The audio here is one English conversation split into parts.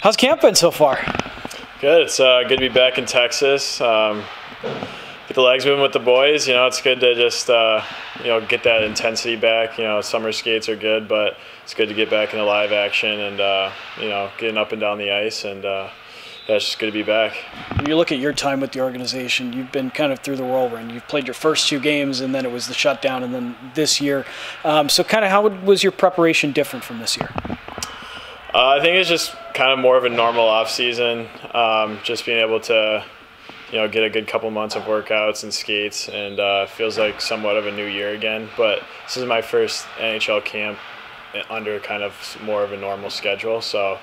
How's camp been so far? Good. It's good to be back in Texas. Get the legs moving with the boys. It's good to just get that intensity back. Summer skates are good, but it's good to get back into live action and getting up and down the ice. And it's just good to be back. When you look at your time with the organization, you've been kind of through the whirlwind. You've played your first 2 games, and then it was the shutdown, and then this year. So kind of how was your preparation different from this year? I think it's just kind of more of a normal off season. Just being able to get a good couple months of workouts and skates, and feels like somewhat of a new year again. But this is my first NHL camp under kind of more of a normal schedule, so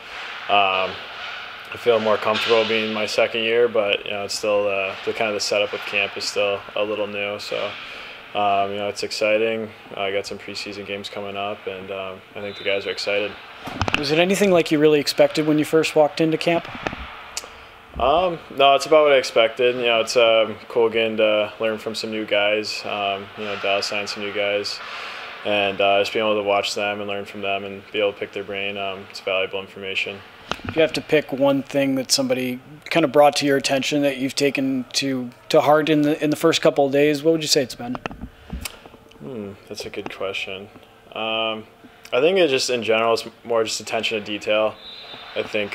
I feel more comfortable being my second year. But it's still the kind of the setup of camp is still a little new, so it's exciting. I got some preseason games coming up, and I think the guys are excited. Was it anything like you really expected when you first walked into camp? No, it's about what I expected. It's cool getting to learn from some new guys. Dallas signed some new guys, and just being able to watch them and learn from them and be able to pick their brain. It's valuable information. If you have to pick one thing that somebody kind of brought to your attention that you've taken to heart in the first couple of days, what would you say it's been? That's a good question. I think it just in general is more just attention to detail. I think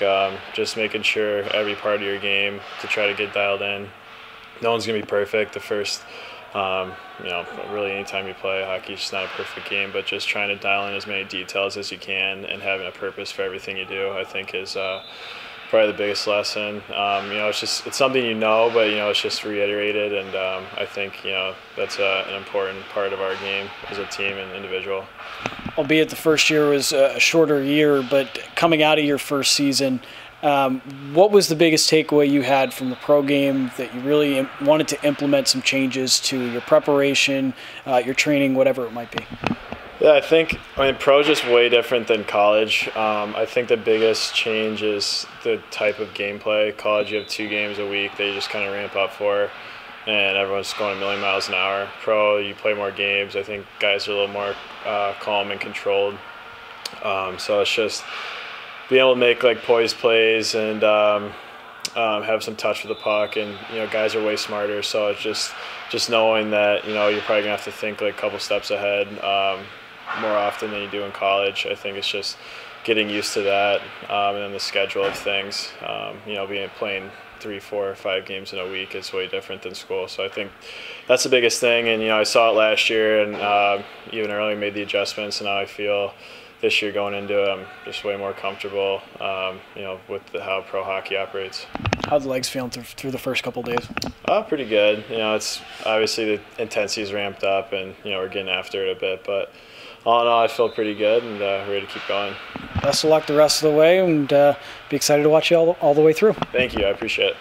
just making sure every part of your game to try to get dialed in. No one's going to be perfect. The first, really anytime you play hockey, it's just not a perfect game, but just trying to dial in as many details as you can and having a purpose for everything you do, I think is probably the biggest lesson. It's something but it's just reiterated, and I think that's an important part of our game as a team and individual. Albeit the first year was a shorter year, but coming out of your first season, what was the biggest takeaway you had from the pro game that you really wanted to implement some changes to your preparation, your training, whatever it might be? Yeah, pro is just way different than college. I think the biggest change is the type of gameplay. College, you have 2 games a week that you just kind of ramp up for, and everyone's going a million miles an hour. Pro, you play more games. I think guys are a little more calm and controlled. So it's just being able to make poised plays and have some touch with the puck, and guys are way smarter. So it's just knowing that you're probably gonna have to think a couple steps ahead more often than you do in college. I think it's just getting used to that, and then the schedule of things. Playing 3, 4, 5 games in a week is way different than school. So I think that's the biggest thing. And I saw it last year, and even earlier made the adjustments, and now I feel this year going into it, I'm just way more comfortable, with how pro hockey operates. How's the legs feeling through the first couple of days? Pretty good. It's obviously the intensity's ramped up, and we're getting after it a bit, but all in all, I feel pretty good and ready to keep going. Best of luck the rest of the way, and be excited to watch you all the way through. Thank you. I appreciate it.